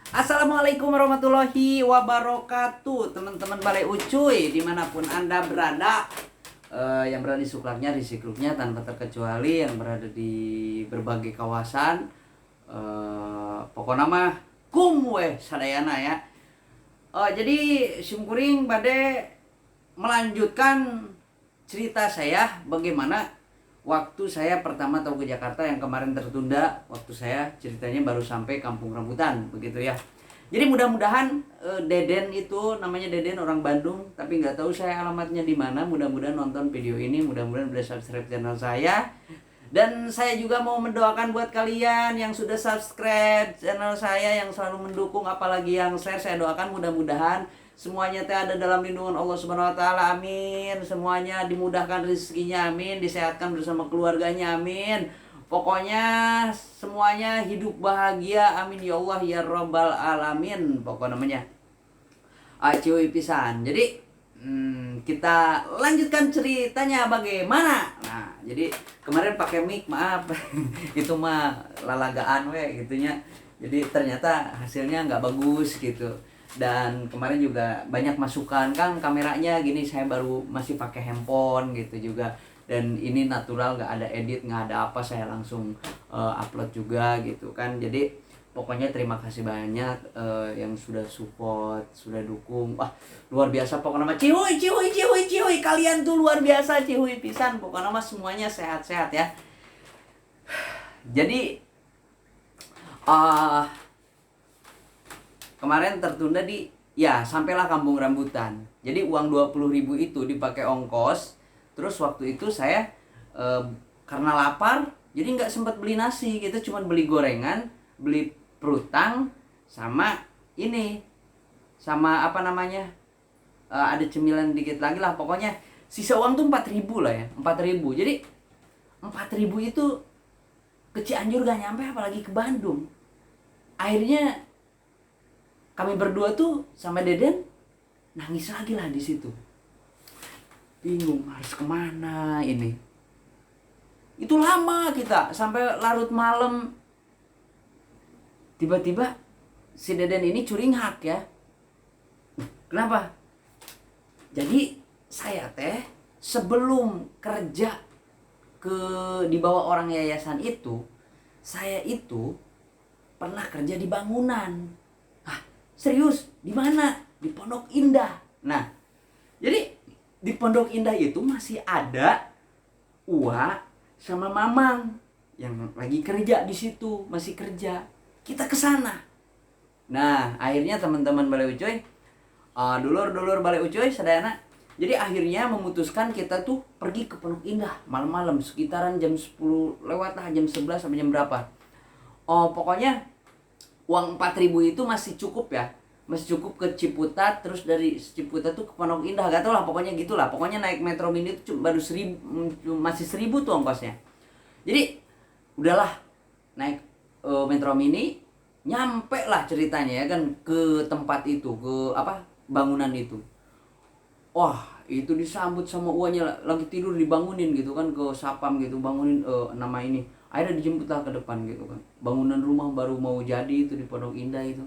Assalamualaikum warahmatullahi wabarakatuh, teman-teman Balai Ucuy dimanapun anda berada, yang berada di suklarnya, di sikluknya tanpa terkecuali, yang berada di berbagai kawasan, pokoknya mah kumwe sadayana ya. Jadi simkuring bade melanjutkan cerita saya bagaimana waktu saya pertama tahu ke Jakarta yang kemarin tertunda. Waktu saya ceritanya baru sampai Kampung Rambutan begitu ya. Jadi mudah-mudahan Deden itu namanya Deden, orang Bandung, tapi nggak tahu saya alamatnya di mana. Mudah-mudahan nonton video ini, mudah-mudahan udah subscribe channel saya. Dan saya juga mau mendoakan buat kalian yang sudah subscribe channel saya, yang selalu mendukung, apalagi yang share. Saya doakan mudah-mudahan semuanya teh ada dalam lindungan Allah Subhanahu wa taala. Amin. Semuanya dimudahkan rezekinya, amin. Disehatkan bersama keluarganya, amin. Pokoknya semuanya hidup bahagia, amin ya Allah ya Rabbal alamin. Pokok namanya cuy pisan. Jadi kita lanjutkan ceritanya bagaimana. Nah, jadi kemarin pakai mic, maaf. Itu mah lalagaan we gitunya. Jadi ternyata hasilnya nggak bagus gitu. Dan kemarin juga banyak masukan, Kang, kameranya gini, saya baru masih pakai handphone gitu juga. Dan ini natural, nggak ada edit, nggak ada apa, saya langsung upload juga gitu kan. Jadi pokoknya terima kasih banyak yang sudah support, sudah dukung. Wah, luar biasa pokoknya mah cihuy, cihuy, cihuy, cihuy. Kalian tuh luar biasa, cihuy pisan. Pokoknya mah semuanya sehat-sehat ya. Jadi uh, kemarin tertunda ya sampailah Kampung Rambutan. Jadi uang 20.000 itu dipakai ongkos. Terus waktu itu saya karena lapar, jadi nggak sempat beli nasi. Kita cuma beli gorengan, beli perutang, sama ini, sama apa namanya, ada cemilan dikit lagi lah. Pokoknya sisa uang tuh 4.000 lah ya, 4.000. Jadi 4.000 itu ke Cianjur gak nyampe, apalagi ke Bandung. Akhirnya kami berdua tuh sama Deden nangis lagi lah di situ. Bingung harus kemana ini. Itu lama kita sampai larut malam. Tiba-tiba si Deden ini curinghak ya. Kenapa? Jadi saya teh sebelum kerja di bawah orang yayasan itu, saya itu pernah kerja di bangunan. Serius, di mana? Di Pondok Indah. Nah, jadi di Pondok Indah itu masih ada Uwa sama Mamang yang lagi kerja di situ, masih kerja. Kita ke sana. Nah, akhirnya teman-teman Balai Ucuy, dulur-dulur Balai Ucuy sadayana, jadi akhirnya memutuskan kita tuh pergi ke Pondok Indah malam-malam, sekitaran jam 10 lewat lah, jam 11 sampai jam berapa. Pokoknya uang 4.000 itu masih cukup ya, masih cukup ke Ciputat. Terus dari Ciputat tuh ke Pondok Indah, gak tau lah, pokoknya gitulah. Pokoknya naik Metro Mini itu baru 1.000, masih 1.000 tuh ongkosnya. Jadi udahlah naik Metro Mini, nyampe lah ceritanya ya kan ke tempat itu, ke apa, bangunan itu. Wah, itu disambut sama uanya, lagi tidur dibangunin gitu kan, ke sapam gitu, bangunin nama ini. Akhirnya dijemput lah ke depan gitu kan. Bangunan rumah baru mau jadi itu di Pondok Indah itu.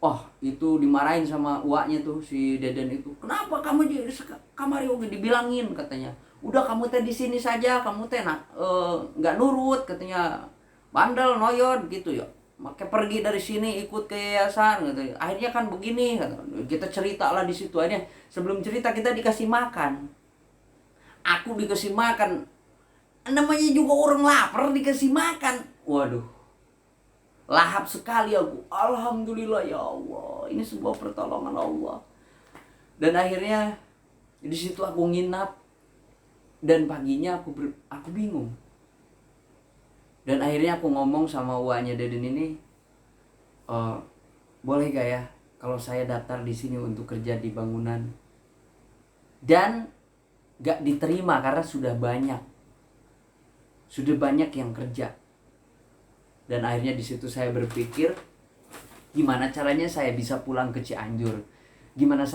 Oh, itu dimarahin sama uaknya tuh si Deden itu. Kenapa kamu di kamar yoga, dibilangin katanya. Udah kamu teh di sini saja, kamu teh nggak nurut katanya. Bandel, noyon gitu ya. Makanya pergi dari sini, ikut ke yayasan gitu. Akhirnya kan begini kata. Kita cerita lah di situ. Akhirnya sebelum cerita kita dikasih makan. Aku dikasih makan. Namanya juga orang lapar dikasih makan. Waduh, lahap sekali aku. Alhamdulillah ya Allah, ini sebuah pertolongan Allah. Dan akhirnya di situ aku nginap. Dan paginya aku bingung. Dan akhirnya aku ngomong sama uaknya Deden ini, boleh gak ya kalau saya daftar di sini untuk kerja di bangunan? Dan gak diterima karena sudah banyak yang kerja. Dan akhirnya di situ saya berpikir, gimana caranya saya bisa pulang ke Cianjur? Gimana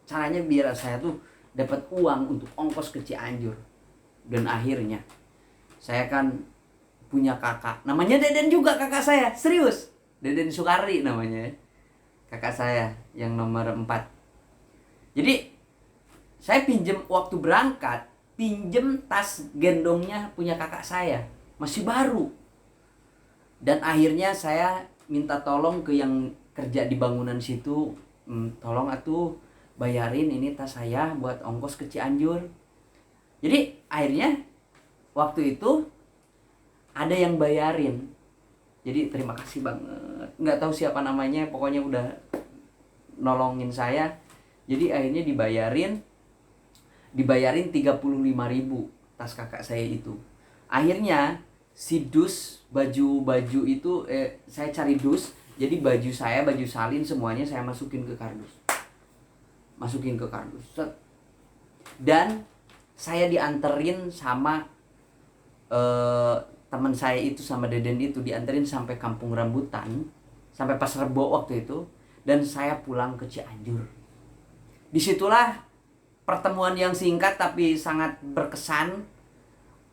caranya biar saya tuh dapat uang untuk ongkos ke Cianjur? Dan akhirnya saya kan punya kakak. Namanya Deden juga kakak saya, serius. Deden Sukari namanya. Kakak saya yang nomor 4. Jadi saya pinjem waktu berangkat, pinjem tas gendongnya punya kakak saya, masih baru. Dan akhirnya saya minta tolong ke yang kerja di bangunan situ, tolong atuh bayarin ini tas saya buat ongkos ke Cianjur. Jadi akhirnya waktu itu ada yang bayarin. Jadi terima kasih banget. Nggak tahu siapa namanya, pokoknya udah nolongin saya. Jadi akhirnya dibayarin 35.000 tas kakak saya itu. Akhirnya si dus baju itu saya cari dus, jadi baju saya, baju salin semuanya saya masukin ke kardus. Set. Dan saya dianterin sama teman saya itu, sama Deden itu, dianterin sampai Kampung Rambutan, sampai Pasar Rebo waktu itu, dan saya pulang ke Cianjur. Disitulah pertemuan yang singkat tapi sangat berkesan.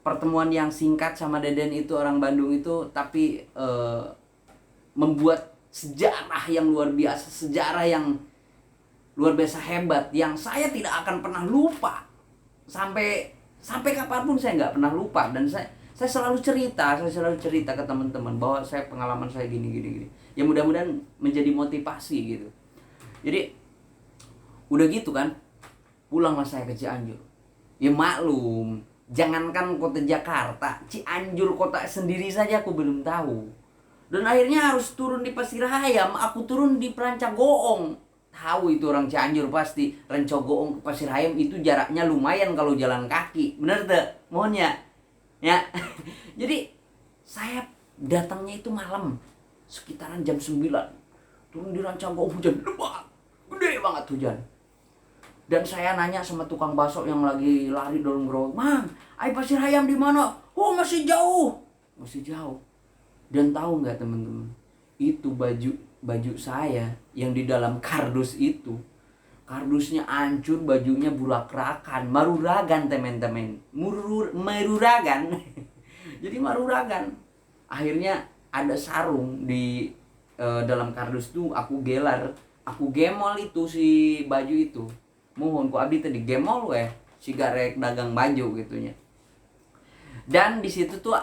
Pertemuan yang singkat sama Deden itu, orang Bandung itu, tapi membuat sejarah yang luar biasa, sejarah yang luar biasa hebat, yang saya tidak akan pernah lupa. Sampai kapanpun saya nggak pernah lupa. Dan saya selalu cerita ke teman-teman bahwa saya, pengalaman saya gini. Ya mudah-mudahan menjadi motivasi gitu. Jadi udah gitu kan, pulanglah saya ke Cianjur. Ya maklum, jangankan kota Jakarta, Cianjur kota sendiri saja aku belum tahu. Dan akhirnya harus turun di Pasirhayam, aku turun di Rancagoong. Tahu itu orang Cianjur pasti, Rancagoong ke Pasirhayam itu jaraknya lumayan kalau jalan kaki. Bener tuh, mohonnya. Ya. Jadi saya datangnya itu malam, sekitaran jam 9. Turun di Rancagoong, hujan lebat. Gede banget hujan. Dan saya nanya sama tukang bakso yang lagi lari dorong gerobak, "Mang, ai Pasirhayam di mana?" "Oh, masih jauh." Dan tahu nggak teman-teman? Itu baju saya yang di dalam kardus itu. Kardusnya hancur, bajunya bulak-rakan, maruragan teman-teman. Maruragan. Jadi maruragan. Akhirnya ada sarung di dalam kardus tuh, aku gemol itu si baju itu. Mohon ku abdi tadi gemol si garek dagang baju gitunya. Dan di situ tuh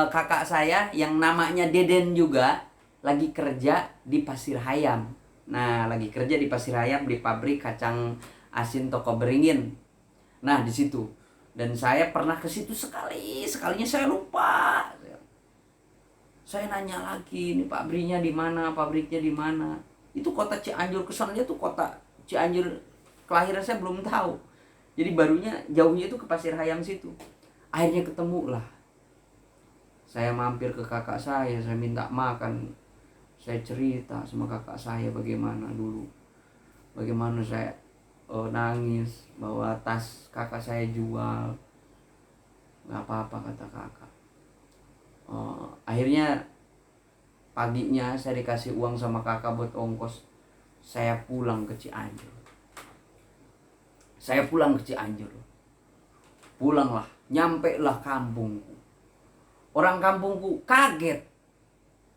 kakak saya yang namanya Deden juga lagi kerja di Pasirhayam. Nah, lagi kerja di Pasirhayam di pabrik kacang asin Toko Beringin. Nah, di situ. Dan saya pernah ke situ sekalinya saya lupa. Saya nanya lagi, ini pabriknya di mana? Itu kota Cianjur, kesannya tuh kota Cianjur kelahiran saya belum tahu. Jadi jauhnya itu ke Pasirhayam situ. Akhirnya ketemu lah. Saya mampir ke kakak saya minta makan. Saya cerita sama kakak saya bagaimana saya nangis bahwa tas kakak saya jual. Gak apa-apa kata kakak. Akhirnya paginya saya dikasih uang sama kakak buat ongkos. Saya pulang ke Cianjur. Pulanglah, nyampe lah kampungku. Orang kampungku kaget.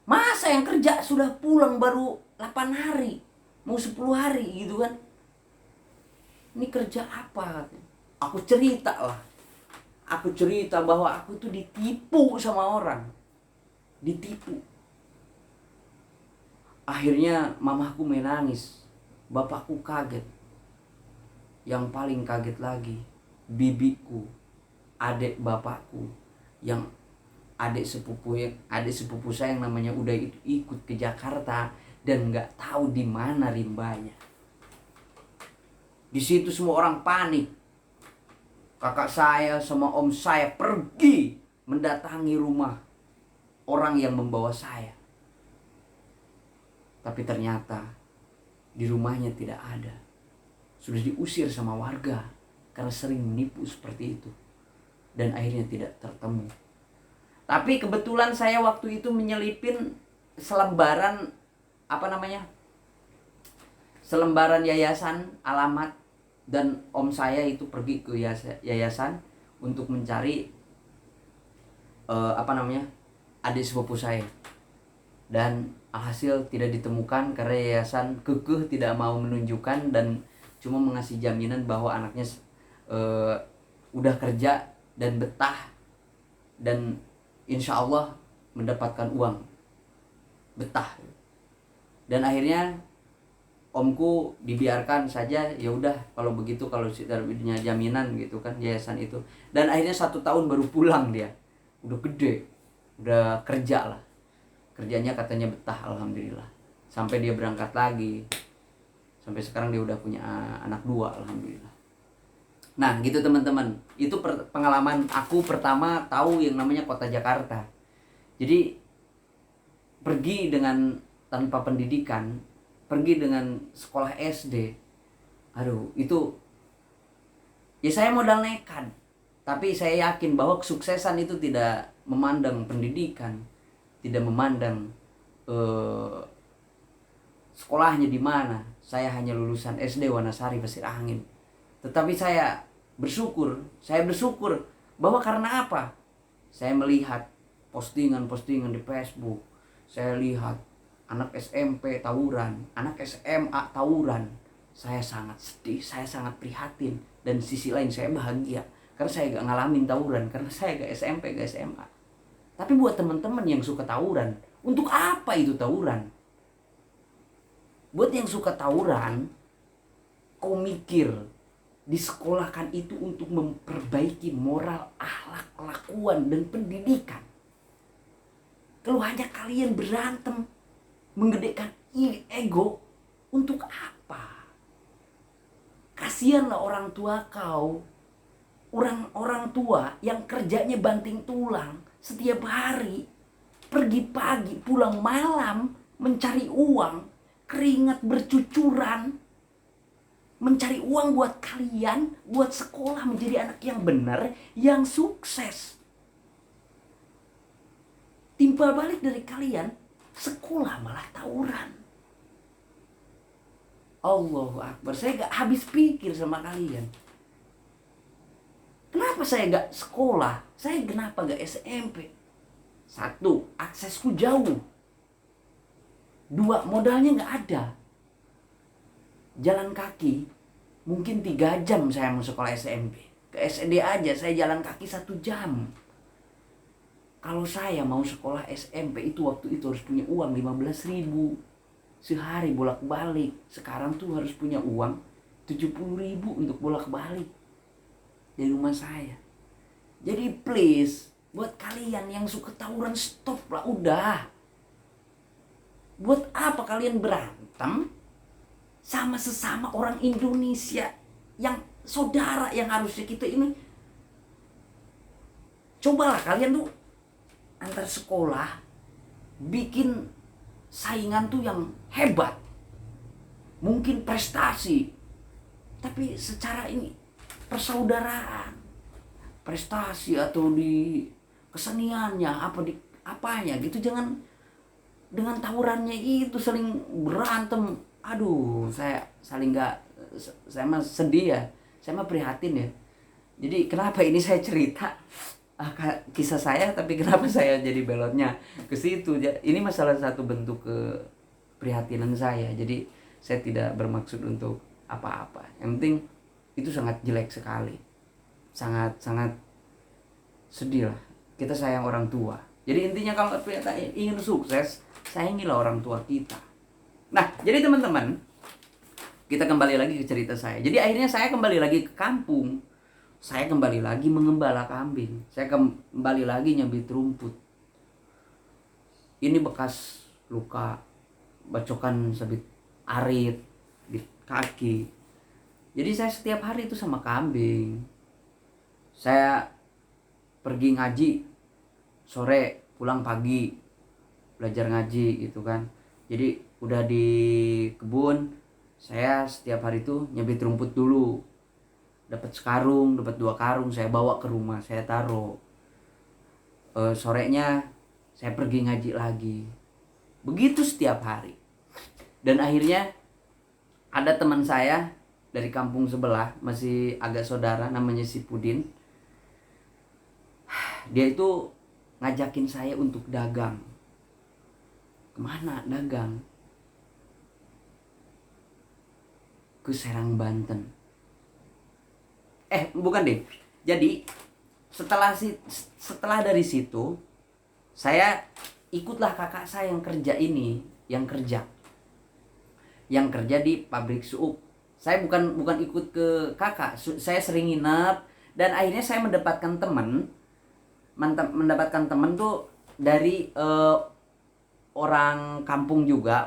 Masa yang kerja sudah pulang baru 8 hari, mau 10 hari gitu kan. Ini kerja apa? Aku cerita bahwa aku tuh ditipu sama orang. Akhirnya mamaku menangis, bapakku kaget. Yang paling kaget lagi, bibiku, adik bapakku, yang adik sepupu saya yang namanya udah ikut ke Jakarta dan nggak tahu di mana rimbanya. Di situ semua orang panik. Kakak saya sama om saya pergi mendatangi rumah orang yang membawa saya. Tapi ternyata di rumahnya tidak ada. Sudah diusir sama warga karena sering menipu seperti itu. Dan akhirnya tidak tertemu. Tapi kebetulan saya waktu itu menyelipin selembaran selembaran yayasan alamat, dan om saya itu pergi ke yayasan untuk mencari adik sepupu saya. Dan alhasil tidak ditemukan karena yayasan kekeh tidak mau menunjukkan dan cuma mengasih jaminan bahwa anaknya udah kerja dan betah dan insya Allah mendapatkan uang, betah. Dan akhirnya omku dibiarkan saja, ya udah kalau begitu, kalau sudah punya jaminan gitu kan yayasan itu. Dan akhirnya 1 tahun baru pulang dia, udah gede, udah kerja lah, kerjanya katanya betah alhamdulillah, sampai dia berangkat lagi, sampai sekarang dia udah punya anak 2 alhamdulillah. Nah gitu teman-teman, itu pengalaman aku pertama tahu yang namanya kota Jakarta. Jadi pergi dengan tanpa pendidikan, pergi dengan sekolah SD, aduh itu ya saya modal nekat. Tapi saya yakin bahwa kesuksesan itu tidak memandang pendidikan, tidak memandang sekolahnya di mana. Saya hanya lulusan SD Wanasari Pasir Angin. Tetapi saya bersyukur bahwa karena apa? Saya melihat postingan-postingan di Facebook, saya lihat anak SMP tawuran, anak SMA tawuran. Saya sangat sedih, saya sangat prihatin. Dan di sisi lain saya bahagia karena saya gak ngalamin tawuran, karena saya gak SMP, gak SMA. Tapi buat teman-teman yang suka tawuran, untuk apa itu tawuran? Buat yang suka tawuran, kau mikir disekolahkan itu untuk memperbaiki moral, akhlak, kelakuan, dan pendidikan. Kalau hanya kalian berantem, menggedekan ego, untuk apa? Kasihanlah orang tua kau, orang tua yang kerjanya banting tulang setiap hari, pergi pagi, pulang malam, mencari uang, keringat bercucuran, mencari uang buat kalian, buat sekolah menjadi anak yang benar, yang sukses. Timbal balik dari kalian, sekolah malah tawuran. Allahu Akbar, saya gak habis pikir sama kalian. Kenapa saya gak sekolah? Saya kenapa gak SMP? 1, aksesku jauh. 2, modalnya gak ada. Jalan kaki mungkin 3 jam saya mau sekolah SMP. Ke SD aja saya jalan kaki 1 jam. Kalau saya mau sekolah SMP itu waktu itu harus punya uang 15.000 sehari bolak-balik. Sekarang tuh harus punya uang 70.000 untuk bolak-balik dari rumah saya. Jadi please, buat kalian yang suka tawuran, stop lah udah. Buat apa kalian berantem sama sesama orang Indonesia yang saudara, yang harusnya kita ini. Cobalah kalian tuh antar sekolah bikin saingan tuh yang hebat, mungkin prestasi, tapi secara ini persaudaraan, prestasi atau di keseniannya apa di apanya gitu, jangan dengan tawurannya itu saling berantem. Aduh, saya mah sedih ya, saya mah prihatin ya. Jadi kenapa ini saya cerita kisah saya, tapi kenapa saya jadi belotnya ke situ? Ini masalah satu bentuk keprihatinan saya. Jadi saya tidak bermaksud untuk apa-apa. Yang penting itu sangat jelek sekali, sangat sedih lah. Kita sayang orang tua. Jadi intinya kalau kita ingin sukses, sayangilah orang tua kita. Nah, jadi teman-teman, kita kembali lagi ke cerita saya. Jadi akhirnya saya kembali lagi ke kampung. Saya kembali lagi mengembala kambing. Saya kembali lagi nyabit rumput. Ini bekas luka bacokan sabit arit di kaki. Jadi saya setiap hari itu sama kambing. Saya pergi ngaji sore, pulang pagi, belajar ngaji gitu kan. Jadi udah di kebun, saya setiap hari itu nyabit rumput dulu. Dapat sekarung, dapat 2 karung, saya bawa ke rumah, saya taruh. Sorenya saya pergi ngaji lagi. Begitu setiap hari. Dan akhirnya ada teman saya dari kampung sebelah, masih agak saudara, namanya si Pudin. Dia itu ngajakin saya untuk dagang. Kemana dagang? Ke Serang, Banten. Bukan deh. Jadi setelah dari situ saya ikutlah kakak saya yang kerja ini, yang kerja di pabrik suuk. Saya bukan ikut ke kakak, saya sering nginep, dan akhirnya saya mendapatkan teman tuh dari orang kampung juga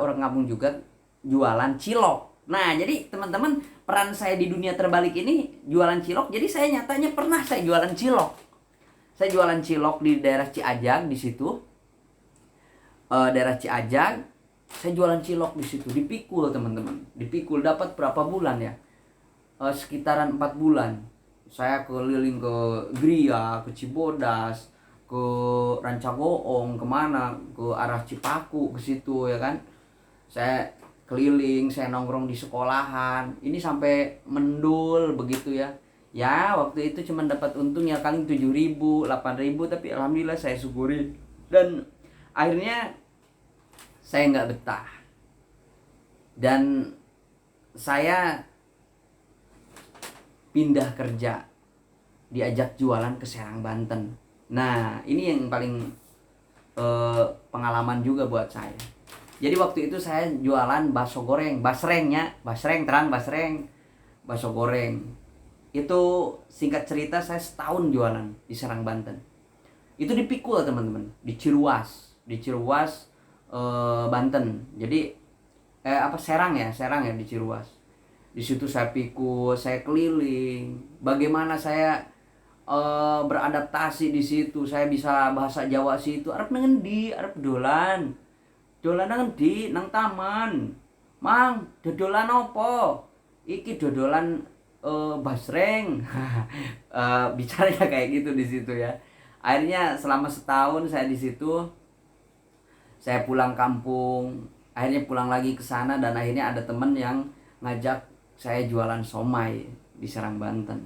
jualan cilok. Nah, jadi teman-teman, peran saya di dunia terbalik ini jualan cilok. Jadi saya nyatanya pernah saya jualan cilok. Saya jualan cilok di daerah Ciajag di situ. Daerah Ciajag, saya jualan cilok di situ, dipikul teman-teman. Dipikul dapat berapa bulan ya? Sekitaran 4 bulan. Saya keliling ke Gria, ke Cibodas, ke Rancagoong, kemana, ke arah Cipaku, ke situ ya kan. Saya keliling, saya nongkrong di sekolahan. Ini sampai mendul begitu ya. Ya, waktu itu cuma dapat untung ya kali 7.000, 8.000, tapi alhamdulillah saya syukuri. Dan akhirnya saya nggak betah. Dan saya pindah kerja, diajak jualan ke Serang, Banten. Nah, ini yang paling pengalaman juga buat saya. Jadi waktu itu saya jualan bakso goreng, basreng, bakso goreng. Itu singkat cerita saya setahun jualan di Serang, Banten. Itu dipikul teman-teman, di Ciruas, Banten. Jadi Serang ya di Ciruas. Di situ saya pikul, saya keliling. Bagaimana saya beradaptasi di situ. Saya bisa bahasa Jawa situ. Arep ngendi, arep dolan ngendi, nang taman. Mang, dodolan opo? Iki dodolan basreng. Bicaranya kayak gitu di situ ya. Akhirnya selama setahun saya di situ, saya pulang kampung, akhirnya pulang lagi ke sana, dan akhirnya ada teman yang ngajak saya jualan somai di Serang, Banten.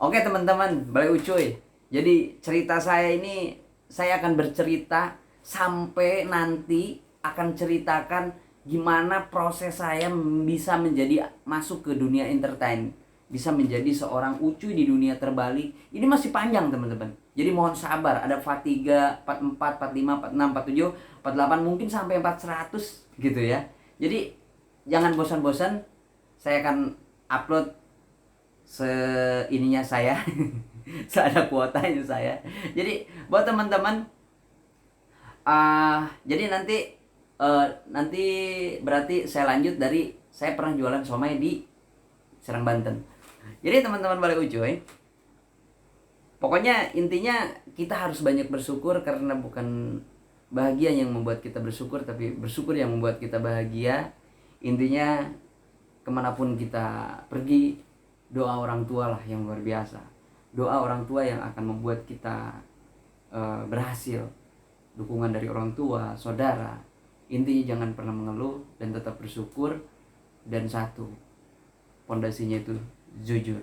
Oke teman-teman, balik ucuy. Jadi cerita saya ini, saya akan bercerita sampai nanti akan ceritakan gimana proses saya bisa menjadi masuk ke dunia entertain, bisa menjadi seorang ucuy di dunia terbalik. Ini masih panjang teman-teman. Jadi mohon sabar, ada part 3, part 4, part 5, part 6, part 7, part 8, mungkin sampai 400 gitu ya. Jadi jangan bosan-bosan, saya akan upload seininya saya. Seada kuotanya saya. Jadi buat teman-teman, jadi nanti berarti saya lanjut dari saya pernah jualan somai di Serang, Banten. Jadi teman-teman balik ucuy, pokoknya intinya kita harus banyak bersyukur, karena bukan bahagia yang membuat kita bersyukur, tapi bersyukur yang membuat kita bahagia. Intinya kemanapun kita pergi, doa orang tua lah yang luar biasa. Doa orang tua yang akan membuat kita berhasil. Dukungan dari orang tua, saudara. Intinya jangan pernah mengeluh dan tetap bersyukur. Dan satu, pondasinya itu jujur.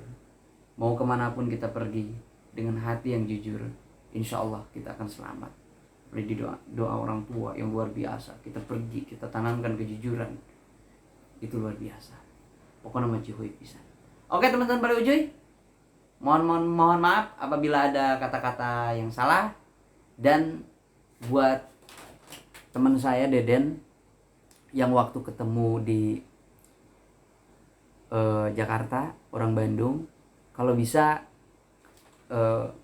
Mau kemanapun kita pergi, dengan hati yang jujur, insya Allah kita akan selamat. Beri doa orang tua yang luar biasa. Kita pergi, kita tanamkan kejujuran, itu luar biasa. Pokoknya macihui bisa. Oke teman-teman balik ucuy, mohon maaf apabila ada kata-kata yang salah. Dan buat teman saya Deden yang waktu ketemu di Jakarta, orang Bandung, kalau bisa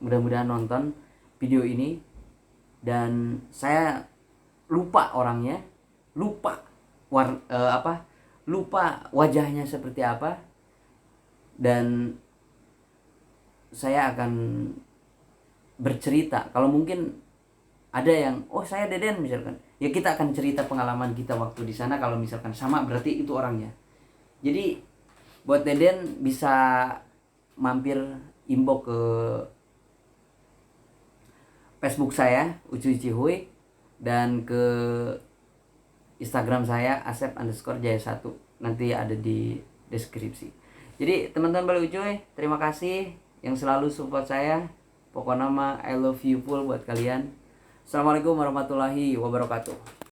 mudah-mudahan nonton video ini. Dan saya lupa orangnya, lupa wajahnya seperti apa, dan saya akan bercerita. Kalau mungkin ada yang saya Deden misalkan, ya kita akan cerita pengalaman kita waktu di sana. Kalau misalkan sama, berarti itu orangnya. Jadi buat Deden bisa mampir inbox ke Facebook saya Ucuy Cihuy, dan ke Instagram saya asep_jaya1, nanti ada di deskripsi. Jadi teman-teman balik ucuy, terima kasih yang selalu support saya. Pokoknya mah I love you full buat kalian. Assalamualaikum warahmatullahi wabarakatuh.